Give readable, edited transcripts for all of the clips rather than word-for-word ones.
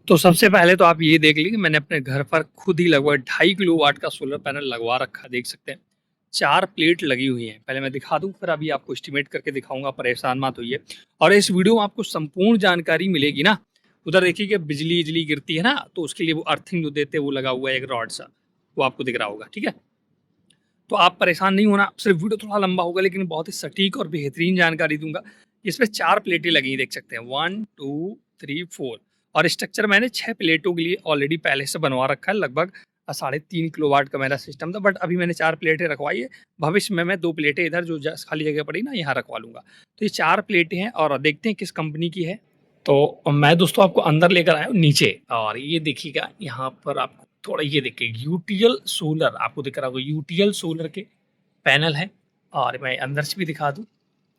तो सबसे पहले तो आप ये देख लीजिए, मैंने अपने घर पर खुद ही लगभग 2.5 किलोवाट का सोलर पैनल लगवा रखा है, देख सकते हैं। 4 प्लेट लगी हुई हैं। पहले मैं दिखा दूँ, फिर अभी आपको एस्टिमेट करके दिखाऊँगा, परेशान मत होइए। और इस वीडियो में आपको संपूर्ण जानकारी मिलेगी ना। उधर देखिए कि बिजली-विजली गिरती है ना, तो उसके लिए वो अर्थिंग जो देते हैं वो लगा हुआ है एक रॉड सा, वो आपको दिख रहा होगा, ठीक है? तो आप परेशान नहीं होना, सिर्फ वीडियो थोड़ा लंबा होगा लेकिन बहुत ही सटीक और बेहतरीन जानकारी दूँगा। इसमें 4 प्लेटें लगी हैं, देख सकते हैं 1, 2, 3, 4 और स्ट्रक्चर मैंने 6 प्लेटों के लिए ऑलरेडी पहले से बनवा रखा है। लगभग 3.5 किलोवाट का मेरा सिस्टम था, बट अभी मैंने 4 प्लेटें रखवाई है। भविष्य में मैं 2 प्लेटें इधर जो खाली जगह पड़ी ना, यहाँ रखवा लूँगा। तो ये 4 प्लेटें हैं और देखते हैं किस कंपनी की है। तो मैं दोस्तों आपको अंदर लेकर आया हूँ नीचे, और ये देखिएगा यहाँ पर आपको थोड़ा ये देखिए यूटीएल सोलर आपको दिख रहा होगा, यूटीएल सोलर के पैनल है। और मैं अंदर से भी दिखा दूँ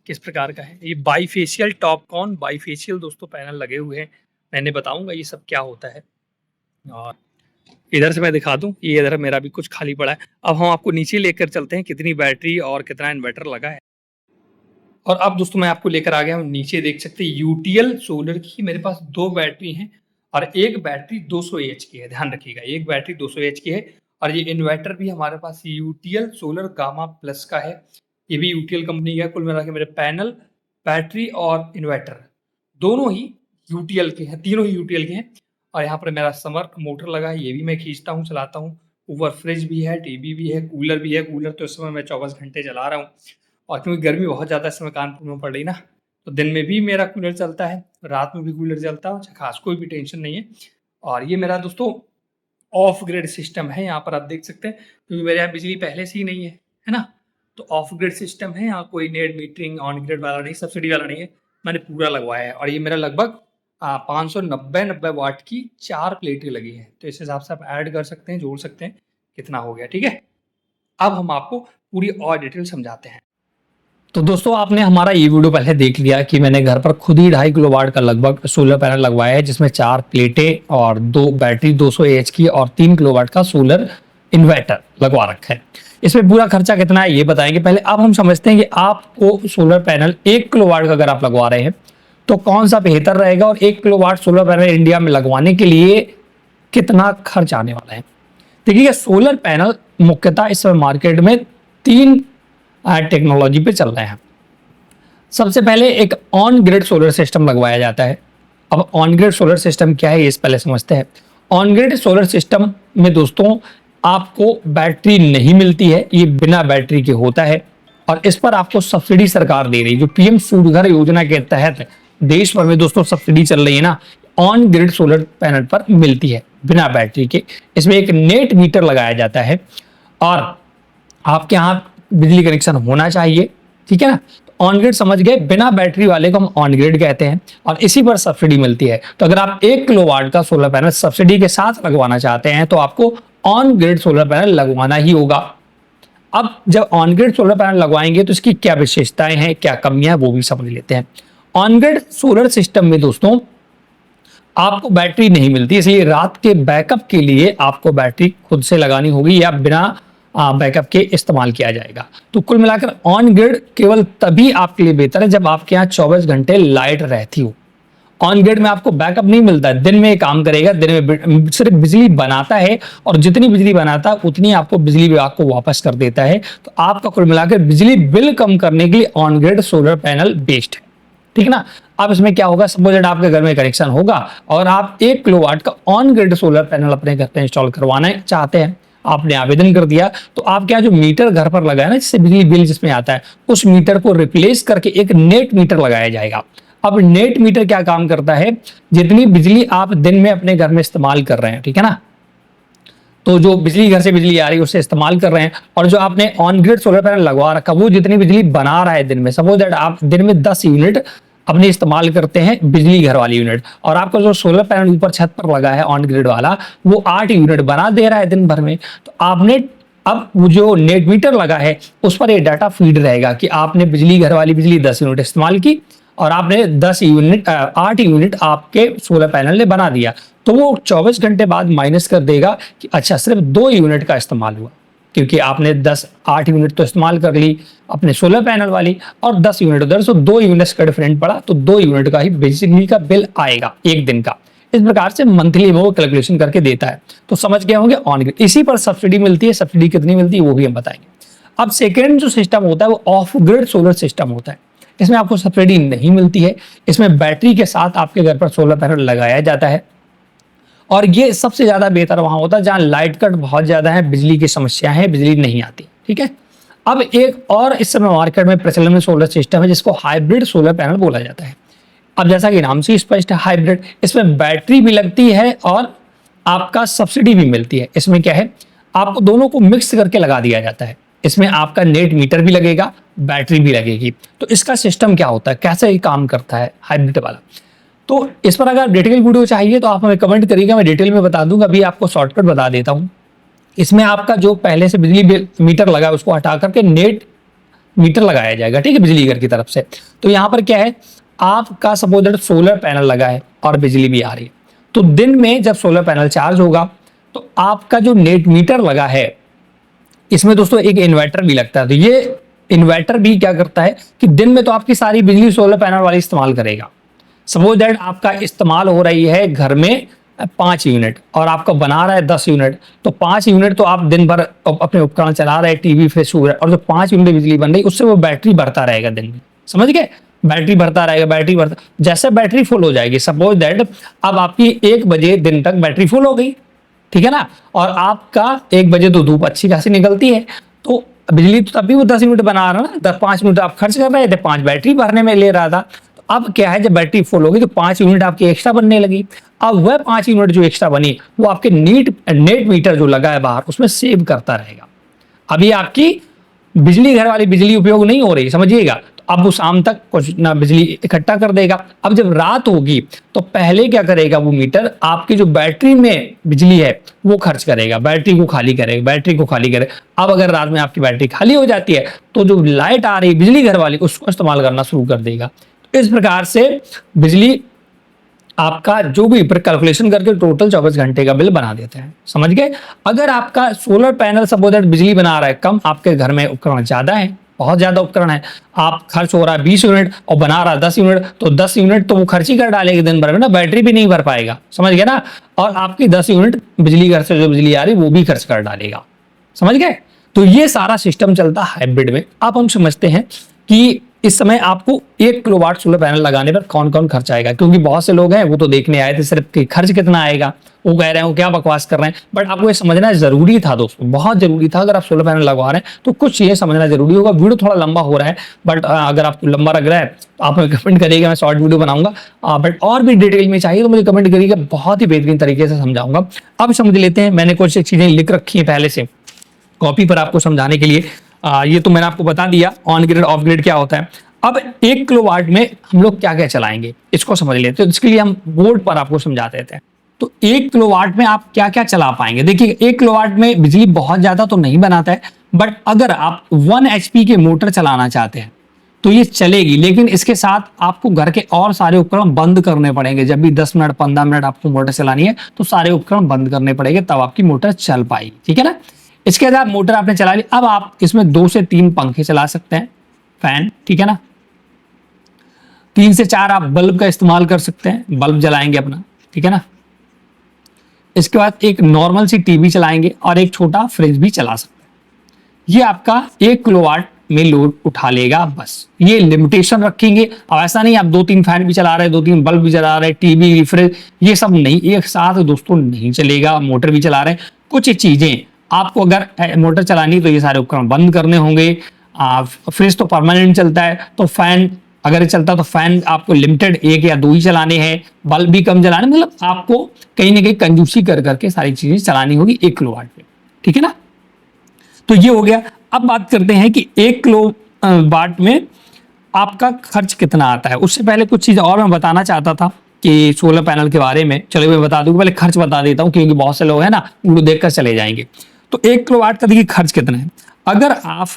किस प्रकार का है। ये बाईफेशियल टॉपकॉन बाईफेशियल दोस्तों पैनल लगे हुए हैं। मैंने बताऊंगा ये सब क्या होता है। और इधर से मैं दिखा दूं, ये इधर मेरा भी कुछ खाली पड़ा है। अब हम आपको नीचे लेकर चलते हैं कितनी बैटरी और कितना इन्वर्टर लगा है। और अब दोस्तों मैं आपको लेकर आ गया हूँ नीचे, देख सकते हैं यूटीएल सोलर की मेरे पास 2 बैटरी हैं और एक बैटरी 200 एच की है। ध्यान रखिएगा, एक बैटरी 200 एच की है। और ये इन्वर्टर भी हमारे पास यूटीएल सोलर गामा प्लस का है। ये भी यूटीएल कंपनी का है। कुल मिला के मेरे पैनल, बैटरी और इन्वर्टर दोनों ही यूटीएल के हैं, तीनों ही यूटीएल के हैं। और यहाँ पर मेरा समर मोटर लगा है, ये भी मैं खींचता हूँ, चलाता हूँ। ऊपर फ्रिज भी है, टीवी भी है, कूलर भी है। कूलर तो इस समय मैं 24 घंटे चला रहा हूँ, और क्योंकि गर्मी बहुत ज़्यादा इस समय कानपुर में पड़ रही ना, तो दिन में भी मेरा कूलर चलता है, रात में भी कूलर चलता है, खास कोई भी टेंशन नहीं है। और ये मेरा दोस्तों ऑफ ग्रिड सिस्टम है, यहाँ पर आप देख सकते हैं, क्योंकि मेरे यहाँ बिजली पहले से ही नहीं है ना। तो ऑफ ग्रिड सिस्टम है, यहाँ कोई नेट मीटरिंग ऑन ग्रिड वाला नहीं, सब्सिडी वाला नहीं है, मैंने पूरा लगवाया है। और ये मेरा लगभग 590 वाट की 4 प्लेटें लगी हैं। तो इस हिसाब से आप ऐड कर सकते हैं, जोड़ सकते हैं कितना हो गया, ठीक है। अब हम आपको पूरी और डिटेल समझाते हैं। तो दोस्तों आपने हमारा ये वीडियो पहले देख लिया कि मैंने घर पर खुद ही 2.5 किलोवाट का लगभग सोलर पैनल लगवाया है, जिसमें 4 प्लेटें और 2 बैटरी 200 एच की और 3 किलोवाट का सोलर इन्वर्टर लगवा रखा है। इसमें पूरा खर्चा कितना है ये बताएंगे पहले। अब हम समझते हैं कि आपको सोलर पैनल 1 किलोवाट का अगर आप लगवा रहे हैं तो कौन सा बेहतर रहेगा, और 1 किलोवाट सोलर पैनल इंडिया में लगवाने के लिए कितना खर्च आने वाला है। देखिए सोलर पैनल मुख्यतः इस समय मार्केट में 3 टेक्नोलॉजी पे चल रहे हैं। सबसे पहले एक ऑन ग्रिड सोलर सिस्टम लगवाया जाता है। अब ऑन ग्रिड सोलर सिस्टम क्या है, इस पहले समझते हैं। ऑन ग्रिड सोलर सिस्टम में दोस्तों आपको बैटरी नहीं मिलती है, ये बिना बैटरी के होता है, और इस पर आपको सब्सिडी सरकार दे रही है। जो पीएम सूर्यघर योजना के तहत देश भर में दोस्तों सब्सिडी चल रही है ना, ऑन ग्रिड सोलर पैनल पर मिलती है बिना बैटरी के। इसमें एक नेट मीटर लगाया जाता है और आपके यहाँ बिजली कनेक्शन होना चाहिए, ठीक है ना। ऑन ग्रिड समझ गए, बिना बैटरी वाले को हम ऑन ग्रिड कहते हैं, और इसी पर सब्सिडी मिलती है। तो अगर आप 1 किलोवाट का सोलर पैनल सब्सिडी के साथ लगवाना चाहते हैं तो आपको ऑन ग्रिड सोलर पैनल लगवाना ही होगा। अब जब ऑन ग्रिड सोलर पैनल लगवाएंगे तो इसकी क्या विशेषताएं हैं, क्या कमियां, वो भी समझ लेते हैं। ऑन ग्रिड सोलर सिस्टम में दोस्तों आपको बैटरी नहीं मिलती, इसलिए रात के बैकअप के लिए आपको बैटरी खुद से लगानी होगी या बिना बैकअप के इस्तेमाल किया जाएगा। तो कुल मिलाकर ऑन ग्रिड केवल तभी आपके लिए बेहतर है जब आपके यहाँ 24 घंटे लाइट रहती हो। ऑन ग्रिड में आपको बैकअप नहीं मिलता है, दिन में काम करेगा, दिन में सिर्फ बिजली बनाता है, और जितनी बिजली बनाता है उतनी आपको बिजली विभाग को वापस कर देता है। तो आपका कुल मिलाकर बिजली बिल कम करने के लिए on grid solar panel best है, ठीक ना। अब इसमें क्या होगा, सपोज आपके घर में कनेक्शन होगा और आप 1 किलोवाट का ऑन ग्रिड सोलर पैनल अपने घर पे इंस्टॉल करवाना चाहते हैं, आपने आवेदन कर दिया, तो आपके यहाँ जो मीटर घर पर लगा है ना, जिससे बिजली बिल जिसमें आता है, उस मीटर को रिप्लेस करके एक नेट मीटर लगाया जाएगा। अब नेट मीटर क्या काम करता है, जितनी बिजली आप दिन में अपने घर में इस्तेमाल कर रहे हैं, ठीक है ना, तो जो बिजली घर से बिजली आ रही है उससे इस्तेमाल कर रहे हैं, और जो आपने ऑन ग्रिड सोलर पैनल लगवा रखा वो जितनी बिजली बना रहा है दिन में, सपोज दैट आप दिन में 10 यूनिट अपने इस्तेमाल करते हैं बिजली घर वाली यूनिट, और आपका जो सोलर पैनल ऊपर छत पर लगा है ऑन ग्रिड वाला वो 8 यूनिट बना दे रहा है दिन भर में। तो आपने अब वो जो नेट मीटर लगा है उस पर ये डाटा फीड रहेगा कि आपने बिजली घर वाली बिजली 10 यूनिट इस्तेमाल की, और आपने 8 यूनिट आपके सोलर पैनल ने बना दिया। तो वो 24 घंटे बाद माइनस कर देगा कि अच्छा सिर्फ 2 यूनिट का इस्तेमाल हुआ, क्योंकि आपने 8 यूनिट तो इस्तेमाल कर ली अपने सोलर पैनल वाली, और 10 यूनिट उधर, तो 2 यूनिट्स का डिफरेंट पड़ा, तो 2 यूनिट का ही बिजली का बिल आएगा एक दिन का। इस प्रकार से मंथली में वो कैलकुलेशन करके देता है। तो समझ गए होंगे ऑन ग्रिड, इसी पर सब्सिडी मिलती है। सब्सिडी कितनी मिलती है वो भी हम बताएंगे। अब सेकेंड जो सिस्टम होता है वो ऑफ ग्रिड सोलर सिस्टम होता है। इसमें आपको सब्सिडी नहीं मिलती है, इसमें बैटरी के साथ आपके घर पर सोलर पैनल लगाया जाता है। और ये सबसे ज्यादा बेहतर वहां होता है जहां लाइट कट बहुत ज्यादा है, बिजली की समस्या है, बिजली नहीं आती। ठीक है। अब एक और इस समय मार्केट में प्रचलन में सोलर सिस्टम है जिसको हाइब्रिड सोलर पैनल बोला जाता है। अब जैसा कि नाम से स्पष्ट है हाइब्रिड, इसमें बैटरी भी लगती है और आपका सब्सिडी भी मिलती है। इसमें क्या है, आपको दोनों को मिक्स करके लगा दिया जाता है। इसमें आपका नेट मीटर भी लगेगा, बैटरी भी लगेगी। तो इसका सिस्टम क्या होता है, कैसे ये काम करता है हाइब्रिड वाला, तो इस पर अगर डिटेल वीडियो चाहिए तो आप हमें कमेंट करिएगा, मैं डिटेल में बता दूंगा। अभी आपको शॉर्टकट बता देता हूँ। इसमें आपका जो पहले से बिजली बिल मीटर लगा है उसको हटा करके नेट मीटर लगाया जाएगा। ठीक है, बिजली घर की तरफ से। तो यहाँ पर क्या है, आपका सपोज सोलर पैनल लगा है और बिजली भी आ रही है, तो दिन में जब सोलर पैनल चार्ज होगा तो आपका जो नेट मीटर लगा है इसमें दोस्तों एक इन्वर्टर भी लगता है। तो ये इन्वर्टर भी क्या करता है कि दिन में तो आपकी सारी बिजली सोलर पैनल वाली इस्तेमाल करेगा। सपोज दैट आपका इस्तेमाल हो रही है घर में 5 यूनिट और आपका बना रहा है 10 यूनिट, तो 5 यूनिट तो आप दिन भर अपने उपकरण चला रहे हैं, टीवी फ्रिज वगैरह, और जो 5 यूनिट बिजली बन रही उससे वो बैटरी भरता रहेगा दिन में। समझ गए, बैटरी भरता रहेगा, बैटरी भरता, जैसे बैटरी फुल हो जाएगी, सपोज दैट अब आपकी 1 बजे दिन तक बैटरी फुल हो गई, ठीक है ना, और आपका 1 बजे तो धूप अच्छी खासी निकलती है, तो बिजली तो तब भी वो 10 यूनिट बना रहा ना, 5 मिनट आप खर्च कर रहे थे, 5 बैटरी भरने में ले रहा था। तो अब क्या है, जब बैटरी फुल होगी तो 5 यूनिट आपकी एक्स्ट्रा बनने लगी। अब वह 5 यूनिट जो एक्स्ट्रा बनी वो आपके नेट मीटर जो लगा है बाहर उसमें सेव करता रहेगा। अभी आपकी बिजली घर वाली बिजली उपयोग नहीं हो रही, समझिएगा, तो अब वो शाम तक कुछ ना बिजली इकट्ठा कर देगा। अब जब रात होगी तो पहले क्या करेगा, वो मीटर आपकी जो बैटरी में बिजली है वो खर्च करेगा, बैटरी को खाली करेगा, बैटरी को खाली करेगा। अब अगर रात में आपकी बैटरी खाली हो जाती है तो जो लाइट आ रही है बिजली घर वाली उसको इस्तेमाल करना शुरू कर देगा। तो इस प्रकार से बिजली आपका जो भी कैलकुलेशन करके टोटल 24 घंटे का बिल बना देते हैं। समझ गए। अगर आपका सोलर पैनल सपोज बिजली बना रहा है कम, आपके घर में उपकरण ज्यादा है, बहुत ज्यादा उपकरण है, आप खर्च हो रहा है 20 यूनिट और बना रहा है 10 यूनिट, तो 10 यूनिट तो वो खर्च ही कर डालेगी दिन भर में ना, बैटरी भी नहीं भर पाएगा। समझ गए ना, और आपकी 10 यूनिट बिजली घर से जो बिजली आ रही है वो भी खर्च कर डालेगा। समझ गए। तो ये सारा सिस्टम चलता है हाइब्रिड में। अब हम समझते हैं कि इस समय आपको 1 किलोवाट सोलर पैनल लगाने पर कौन कौन खर्च आएगा, क्योंकि बहुत से लोग हैं वो तो देखने आए थे सिर्फ कि खर्च कितना आएगा, वो कह रहे हैं वो क्या बकवास कर रहे हैं, बट आपको ये समझना जरूरी था दोस्तों, बहुत जरूरी था। अगर आप सोलर पैनल लगवा रहे हैं तो कुछ ये समझना जरूरी होगा। वीडियो थोड़ा लंबा हो रहा है, बट अगर आपको लंबा लग रहा है तो आप हमें कमेंट करिएगा, मैं शॉर्ट वीडियो बनाऊंगा। बट और भी डिटेल में चाहिए तो मुझे कमेंट करिएगा, बहुत ही बेहतरीन तरीके से समझाऊंगा। अब समझ लेते हैं, मैंने कुछ चीजें लिख रखी है पहले से कॉपी पर आपको समझाने के लिए। ये तो मैंने आपको बता दिया ऑन ग्रिड ऑफ ग्रिड क्या होता है। अब 1 किलोवाट में हम लोग क्या क्या चलाएंगे इसको समझ लेते हैं। तो इसके लिए हम बोर्ड पर आपको समझा देते हैं। तो 1 किलोवाट में आप क्या क्या चला पाएंगे। देखिए 1 किलोवाट में बिजली बहुत ज्यादा तो नहीं बनाता है, बट अगर आप 1 HP के मोटर चलाना चाहते हैं तो ये चलेगी, लेकिन इसके साथ आपको घर के और सारे उपकरण बंद करने पड़ेंगे। जब भी 10 मिनट 15 मिनट आपको मोटर चलानी है तो सारे उपकरण बंद करने पड़ेंगे, तब आपकी मोटर चल पाएगी। ठीक है ना। इसके बाद मोटर आपने चला ली, अब आप इसमें 2 से 3 पंखे चला सकते हैं, फैन, ठीक है ना। 3 से 4 आप बल्ब का इस्तेमाल कर सकते हैं, बल्ब जलाएंगे अपना, ठीक है ना। इसके बाद एक नॉर्मल सी टीवी चलाएंगे और एक छोटा फ्रिज भी चला सकते हैं। ये आपका 1 किलोवाट में लोड उठा लेगा, बस ये लिमिटेशन रखेंगे। अब ऐसा नहीं आप 2-3 फैन भी चला रहे हैं, 2-3 बल्ब भी चला रहे हैं, टीवी फ्रिज ये सब नहीं, एक साथ दोस्तों नहीं चलेगा। मोटर भी चला रहे हैं, कुछ चीजें आपको अगर मोटर चलानी तो ये सारे उपकरण बंद करने होंगे। फ्रिज तो परमानेंट चलता है, तो फैन अगर चलता तो फैन आपको लिमिटेड 1 या 2 ही चलाने हैं, बल्ब भी कम चलाने, मतलब आपको कहीं ना कहीं कंजूसी कर करके सारी चीजें चलानी होगी 1 किलोवाट में, ठीक है ना। तो ये हो गया। अब बात करते हैं कि 1 किलोवाट में आपका खर्च कितना आता है। उससे पहले कुछ चीज और मैं बताना चाहता था कि सोलर पैनल के बारे में, चलो मैं बता दूं, पहले खर्च बता देता हूं क्योंकि बहुत से लोग हैं ना वो देखकर चले जाएंगे। तो 1 किलोवाट का देखिए खर्च कितना है। अगर आप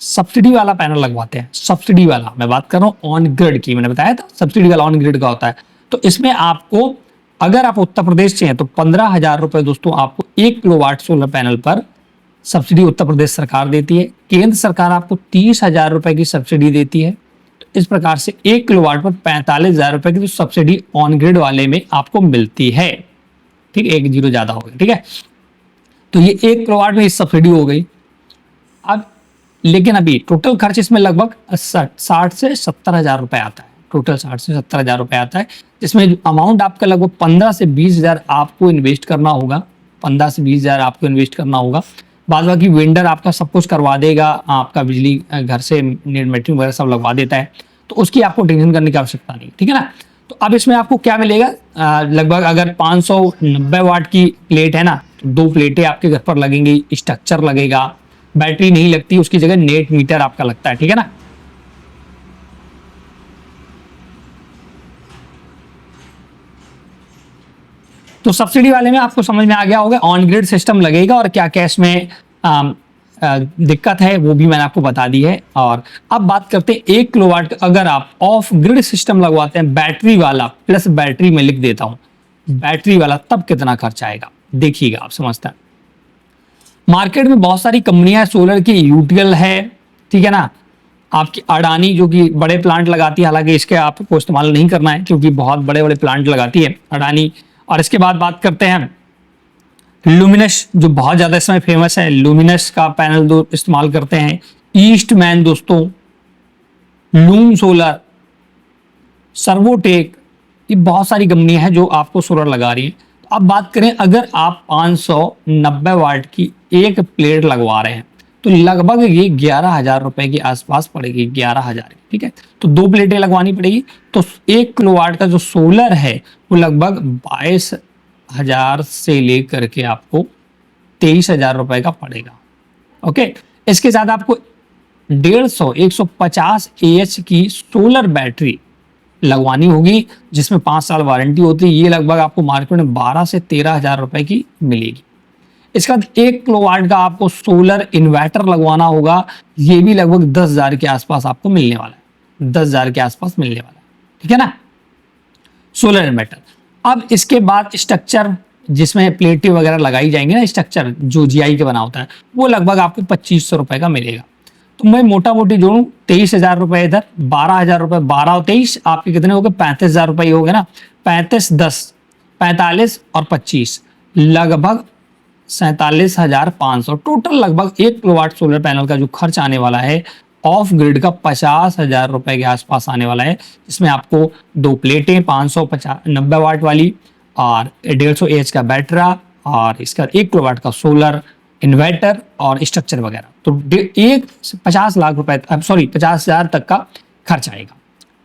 सब्सिडी वाला पैनल लगवाते हैं, सब्सिडी वाला मैं बात कर रहा हूँ ऑन ग्रिड की, मैंने बताया था सब्सिडी वाला ऑन ग्रिड का होता है, तो इसमें आपको अगर आप उत्तर प्रदेश से हैं तो 15,000 रुपए दोस्तों आपको 1 किलोवाट सोलर पैनल पर सब्सिडी उत्तर प्रदेश सरकार देती है। केंद्र सरकार आपको 30,000 रुपए की सब्सिडी देती है। तो इस प्रकार से 1 किलोवाट पर 45,000 रुपए की तो सब्सिडी ऑन ग्रिड वाले में आपको मिलती है। ठीक है, 1 जीरो ज्यादा हो गया। ठीक है, तो ये 1 किलोवाट में सब्सिडी हो गई। अब लेकिन अभी टोटल खर्च इसमें लगभग 60 से 70,000 रुपए आता है। टोटल 60 से 70,000 रुपए आता है, जिसमें अमाउंट आपका लगभग 15 से 20,000 आपको इन्वेस्ट करना होगा। 15 से 20,000 आपको इन्वेस्ट करना होगा। बाद बाकी वेंडर आपका सब कुछ करवा देगा, आपका बिजली घर से नेट मीटरिंग वगैरह सब लगवा देता है, तो उसकी आपको टेंशन करने की आवश्यकता नहीं। ठीक है ना। तो अब इसमें आपको क्या मिलेगा, लगभग अगर 590 वाट की प्लेट है ना, तो 2 प्लेटें आपके घर पर लगेंगी, स्ट्रक्चर लगेगा, बैटरी नहीं लगती, उसकी जगह नेट मीटर आपका लगता है। ठीक है ना। तो सब्सिडी वाले में आपको समझ में आ गया होगा ऑन ग्रिड सिस्टम लगेगा और क्या क्या इसमें दिक्कत है वो भी मैंने आपको बता दी है। और अब बात करते हैं 1 किलोवाट अगर आप ऑफ ग्रिड सिस्टम लगवाते हैं बैटरी वाला, प्लस बैटरी में लिख देता हूं बैटरी वाला, तब कितना खर्च आएगा देखिएगा, आप समझते हैं। मार्केट में बहुत सारी कंपनियां सोलर की, यूटीएल है, ठीक है ना, आपकी अडानी जो कि बड़े प्लांट लगाती है, हालांकि इसके आपको इस्तेमाल नहीं करना है क्योंकि बहुत बड़े बड़े प्लांट लगाती है अडानी। और इसके बाद बात करते हैं लुमिनस, जो बहुत ज़्यादा इसमें फेमस है, लुमिनस का पैनल दो इस्तेमाल करते हैं। ईस्टमैन दोस्तों, लूम सोलर, सर्वोटेक, ये बहुत सारी कंपनियां हैं जो आपको सोलर लगा रही हैं। तो अब बात करें, अगर आप 590 वाट की एक प्लेट लगवा रहे हैं तो लगभग ये 11,000 रुपए के आसपास पड़ेगी, 11,000। ठीक है, तो 2 प्लेटें लगवानी पड़ेगी। तो 1 किलोवाट का जो सोलर है वो लगभग 22,000 से लेकर के आपको 23,000 रुपए का पड़ेगा। ओके, इसके साथ आपको 150 AH की सोलर बैटरी लगवानी होगी, जिसमें 5 साल वारंटी होती है। ये लगभग आपको मार्केट में 12 से 13,000 रुपए की मिलेगी। इसके बाद 1 किलोवाट का आपको सोलर इन्वर्टर लगवाना होगा, ये भी लगभग 10,000 के आसपास आपको मिलने वाला है, 10,000 के आसपास मिलने वाला है। ठीक है ना, सोलर इन्वर्टर। अब इसके बाद स्ट्रक्चर, जिसमें प्लेटें वगैरह लगाई जाएंगे ना, स्ट्रक्चर जो जीआई के बना होता है, वो लगभग आपको 2,500 रुपए का मिलेगा। तो मैं मोटा मोटी जोड़ूं 23,000 रुपए इधर, 12,000 रुपए, 12 और 23 आपके कितने हो गए, 35,000 रुपए हो गए ना। 35, 10, 45 और 25, लगभग 47,500। टोटल लगभग 1 किलोवाट सोलर पैनल का जो खर्च आने वाला है ऑफ ग्रिड का 50,000 रुपए के आसपास आने वाला है, जिसमें आपको 2 प्लेटें 590 वाट वाली और 150 AH का बैटरा और इसका 1 किलोवाट का सोलर इन्वर्टर और स्ट्रक्चर वगैरह, तो 50 लाख रुपए, सॉरी 50,000 तक का खर्च आएगा।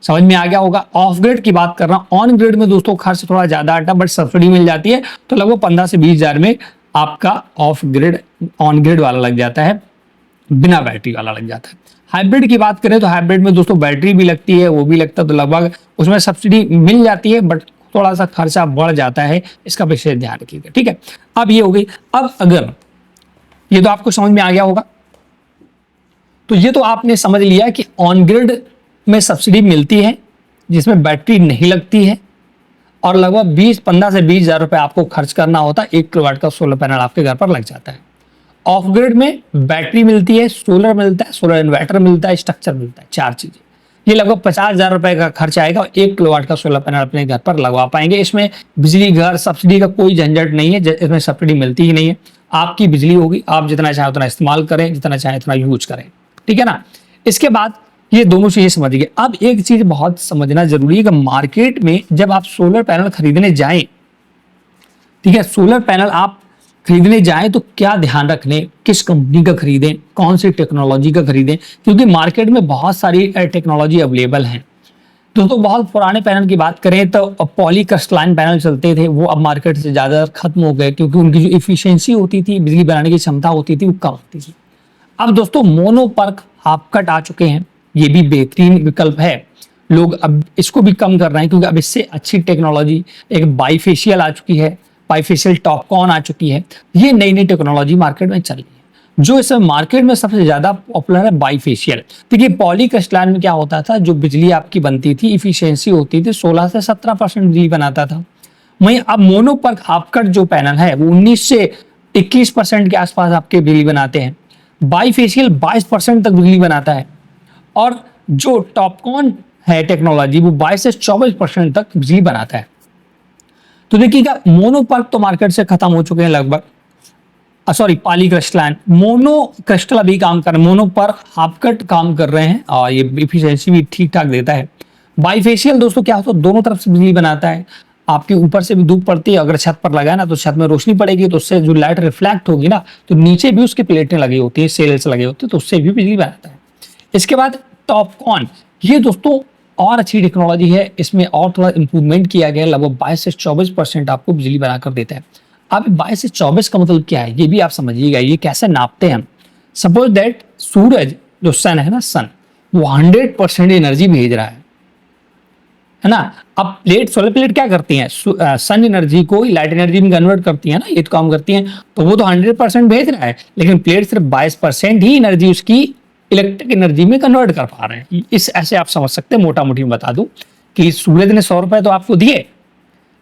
समझ में आ गया होगा। ऑफ ग्रिड की बात कर रहा हूँ, ऑन ग्रिड में दोस्तों खर्च थोड़ा ज्यादा आता है, बट सब्सिडी मिल जाती है, तो लगभग 15 से 20,000 में आपका ऑफ ग्रिड ऑन ग्रिड वाला लग जाता है, बिना बैटरी वाला लग जाता है। हाइब्रिड की बात करें तो हाइब्रिड में दोस्तों बैटरी भी लगती है, वो भी लगता है, तो लगभग उसमें सब्सिडी मिल जाती है, बट थोड़ा सा खर्चा बढ़ जाता है, इसका विशेष ध्यान रखिएगा। ठीक है, अब ये हो गई। अब अगर ये तो आपको समझ में आ गया होगा, तो ये तो आपने समझ लिया कि ऑन ग्रिड में सब्सिडी मिलती है जिसमें बैटरी नहीं लगती है और लगभग 15 से 20,000 रुपए आपको खर्च करना होता है, 1 किलोवाट का सोलर पैनल आपके घर पर लग जाता है। ऑफ ग्रिड में बैटरी मिलती है, सोलर मिलता है, सोलर इन्वर्टर मिलता है, स्ट्रक्चर मिलता है, 4 चीजें। ये लगभग 50,000 रुपए का खर्च आएगा और 1 किलोवाट का सोलर पैनल अपने घर पर लगवा पाएंगे। इसमें बिजली घर सब्सिडी का कोई झंझट नहीं है, इसमें सब्सिडी मिलती ही नहीं है। आपकी बिजली होगी, आप जितना चाहे उतना इस्तेमाल करें, जितना चाहे उतना यूज करें। ठीक है ना। इसके बाद ये दोनों चीजें समझ गए। अब एक चीज बहुत समझना जरूरी है कि मार्केट में जब आप सोलर पैनल खरीदने जाएं, ठीक है, सोलर पैनल आप खरीदने जाएं तो क्या ध्यान रखने, किस कंपनी का खरीदें, कौन सी टेक्नोलॉजी का खरीदें, क्योंकि मार्केट में बहुत सारी टेक्नोलॉजी अवेलेबल है। दोस्तों बहुत पुराने पैनल की बात करें तो पॉलीक्रिस्टलाइन पैनल चलते थे, वो अब मार्केट से ज्यादा खत्म हो गए क्योंकि उनकी जो इफिशियंसी होती थी, बिजली बनाने की क्षमता होती थी, वो कम होती थी। अब दोस्तों मोनोपर्क हाफ कट आ चुके हैं, ये भी बेहतरीन विकल्प है। लोग अब इसको भी कम कर रहे हैं क्योंकि अब इससे अच्छी टेक्नोलॉजी, एक बाईफेशियल आ चुकी है, बाईफेशियल टॉपकॉन आ चुकी है। ये नई नई टेक्नोलॉजी मार्केट में चल रही है। जो इस मार्केट में सबसे ज्यादा पॉपुलर है बाईफेशियल। देखिए पॉलीक्रिस्टलाइन में क्या होता था, जो बिजली आपकी बनती थी, इफिशियंसी होती थी 16 से 17% बिजली बनाता था। वहीं अब मोनोपर्क हाफ कट जो पैनल है वो 19 से 21% के आसपास आपके बिजली बनाते हैं। बाईफेशियल 22% तक बिजली बनाता है और जो टॉपकॉन है टेक्नोलॉजी, वो 22 से 24% तक बिजली बनाता है। तो देखिएगा, मोनो पर्क तो मार्केट से खत्म हो चुके हैं लगभग, sorry poly crystalline, mono crystal अभी काम कर रहे हैं, मोनो पर हाफ कट काम कर रहे हैं और ये इफिशियंसी भी ठीक ठाक देता है। बाईफेशियल दोस्तों क्या होता है, दोनों तरफ से बिजली बनाता है। आपके ऊपर से भी धूप पड़ती है, अगर छत पर लगाए ना तो छत में रोशनी पड़ेगी, तो उससे जो लाइट रिफ्लेक्ट होगी ना, तो नीचे भी उसकी प्लेटें लगी होती है, सेल्स लगे होते हैं, तो उससे भी बिजली बनाता है। इसके बाद टॉपकॉन, ये दोस्तों और अच्छी टेक्नोलॉजी है, इसमें और थोड़ा इंप्रूवमेंट किया गया है, लगभग 22 से 24% आपको बिजली बनाकर देता है। अब 22 से 24 का मतलब क्या है, ये भी आप समझिएगा, ये कैसे नापते हैं हम। सपोज दैट सूरज, जो सन है ना, सन वो 100% एनर्जी भेज रहा है ना। अब प्लेट, सोलर प्लेट क्या करती हैं, सन एनर्जी को लाइट एनर्जी में कन्वर्ट करती है ना, ये तो काम करती हैं, तो वो तो 100% भेज रहा है, लेकिन प्लेट सिर्फ 22% ही एनर्जी उसकी इलेक्ट्रिक एनर्जी में कन्वर्ट कर पा रहे हैं। इस ऐसे आप समझ सकते हैं, मोटा मोटी बता दूं कि सूरज ने 100 रुपए तो आपको दिए,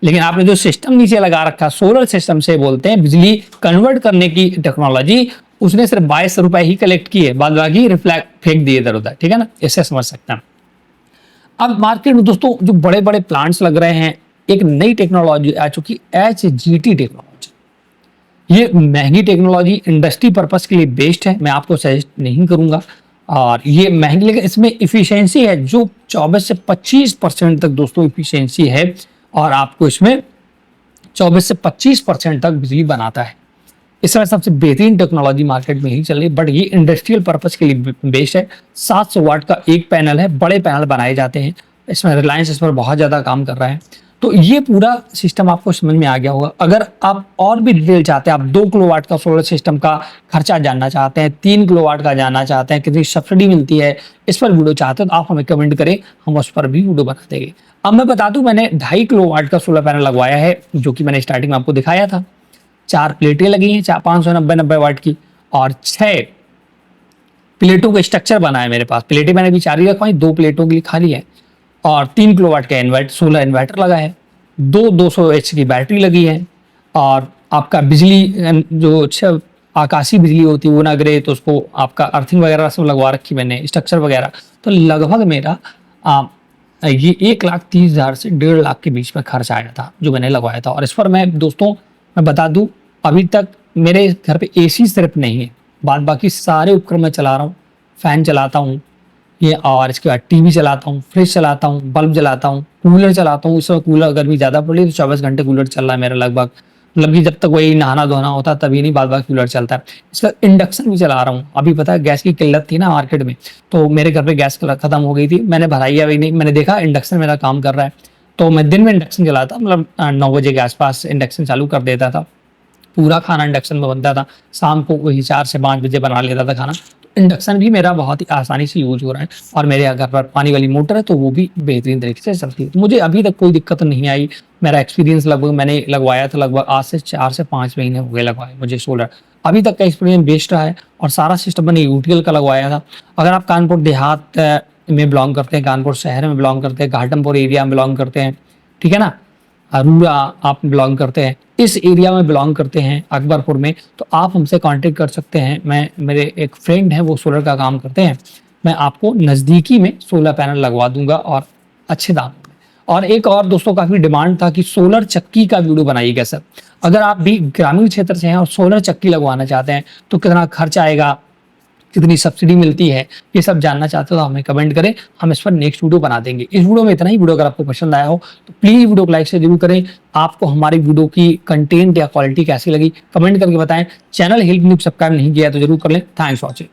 लेकिन आपने जो सिस्टम नीचे लगा रखा, सोलर सिस्टम से बोलते हैं, बिजली कन्वर्ट करने की टेक्नोलॉजी, उसने सिर्फ 22 रुपए ही कलेक्ट किए, बाद बाकी रिफ्लेक्ट फेंक दिए इधर उधर, ठीक है ना, ऐसे समझ सकते हैं। अब मार्केट में दोस्तों जो बड़े बड़े प्लांट्स लग रहे हैं, एक नई टेक्नोलॉजी आ चुकी, HGT टेक्नोलॉजी। ये महंगी टेक्नोलॉजी, इंडस्ट्री पर्पस के लिए बेस्ड है, मैं आपको सजेस्ट नहीं करूंगा, और ये महंगी, लेकिन इसमें इफिशियंसी है जो 24 से 25% तक दोस्तों इफिशियंसी है, और आपको इसमें 24 से 25% तक बिजली बनाता है। इस समय सबसे बेहतरीन टेक्नोलॉजी मार्केट में ही चल रही है, बट ये इंडस्ट्रियल पर्पस के लिए बेस्ड है। 700 वाट का एक पैनल है, बड़े पैनल बनाए जाते हैं, इसमें रिलायंस इस पर बहुत ज़्यादा काम कर रहा है। तो ये पूरा सिस्टम आपको समझ में आ गया होगा। अगर आप और भी डिटेल चाहते हैं, आप 2 किलोवाट का सोलर सिस्टम का खर्चा जानना चाहते हैं, 3 किलोवाट का जानना चाहते हैं, कितनी सब्सिडी मिलती है, इस पर वीडियो चाहते हैं, तो आप हमें कमेंट करें, हम उस पर भी वीडियो बना देंगे। अब मैं बता दूं, मैंने 2.5 किलोवाट का सोलर पैनल लगवाया है, जो कि मैंने स्टार्टिंग में आपको दिखाया था। 4 प्लेटें लगी हैं, 590 वाट की, और 6 प्लेटों का स्ट्रक्चर बना है मेरे पास। प्लेटें मैंने अभी 4 ही रखवाई, 2 प्लेटों के लिए खाली है, और 3 किलोवाट का इन्वर्टर, सोलर इन्वर्टर लगा है, 200 एच की बैटरी लगी है, और आपका बिजली जो आकाशीय बिजली होती है वो ना गिरे, तो उसको आपका अर्थिंग वगैरह सब लगवा रखी मैंने, स्ट्रक्चर वगैरह। तो लगभग मेरा ये 1,30,000 से 1.5 लाख के बीच में खर्च आया था जो मैंने लगवाया था। और इस पर मैं दोस्तों मैं बता दूं, अभी तक मेरे घर पे AC सिर्फ नहीं है, बाद बाकी सारे उपकरण मैं चला रहा हूँ, फैन चलाता हूँ ये, और इसके बाद TV चलाता हूँ, फ्रिज चलाता हूँ, बल्ब जलाता हूँ, कूलर चलाता हूँ। इस समय कूलर गर्मी ज़्यादा पड़ रही है तो 24 घंटे कूलर चल रहा है मेरा लगभग, मतलब कि जब तक वही नहाना धोना होता तभी नहीं, बाद बाकी कूलर चलता है। इसका इंडक्शन भी चला रहा हूँ। अभी पता है गैस की किल्लत थी ना मार्केट में, तो मेरे घर पे गैस खत्म हो गई थी, मैंने भराई अभी नहीं, मैंने देखा इंडक्शन मेरा काम कर रहा है, तो मैं दिन में इंडक्शन चलाता, मतलब 9 बजे के आसपास इंडक्शन चालू कर देता था, पूरा खाना इंडक्शन में बनता था, शाम को वही 4 से 5 बजे बना लेता था खाना। तो इंडक्शन भी मेरा बहुत ही आसानी से यूज हो रहा है, और मेरे घर पर पानी वाली मोटर है तो वो भी बेहतरीन तरीके से चलती है। तो मुझे अभी तक कोई दिक्कत नहीं आई। मेरा एक्सपीरियंस लगभग, मैंने लगवाया था लगभग आज से 4 से 5 महीने हो गए लगवाए मुझे सोलर। अभी तक का एक्सपीरियंस बेस्ट रहा है, और सारा सिस्टम मैंने UTL का लगवाया था। अगर आप कानपुर देहात में बिलोंग करते हैं, कानपुर शहर में बिलोंग करते हैं, घाटमपुर एरिया में बिलोंग करते हैं, ठीक है ना, अरूरा आप बिलोंग करते हैं, इस एरिया में बिलोंग करते हैं अकबरपुर में, तो आप हमसे कांटेक्ट कर सकते हैं। मेरे एक फ्रेंड है वो सोलर का काम करते हैं, मैं आपको नज़दीकी में सोलर पैनल लगवा दूंगा और अच्छे दाम में। और एक और दोस्तों काफ़ी डिमांड था कि सोलर चक्की का वीडियो बनाइएगा सर। अगर आप भी ग्रामीण क्षेत्र से हैं और सोलर चक्की लगवाना चाहते हैं तो कितना खर्च आएगा, कितनी सब्सिडी मिलती है, ये सब जानना चाहते हो तो हमें कमेंट करें, हम इस पर नेक्स्ट वीडियो बना देंगे। इस वीडियो में इतना ही। वीडियो अगर आपको पसंद आया हो तो प्लीज़ वीडियो को लाइक से जरूर करें। आपको हमारी वीडियो की कंटेंट या क्वालिटी कैसी लगी कमेंट करके बताएं। चैनल हेल्प न्यूज सब्सक्राइब नहीं किया तो जरूर कर लें। Thanks for watching.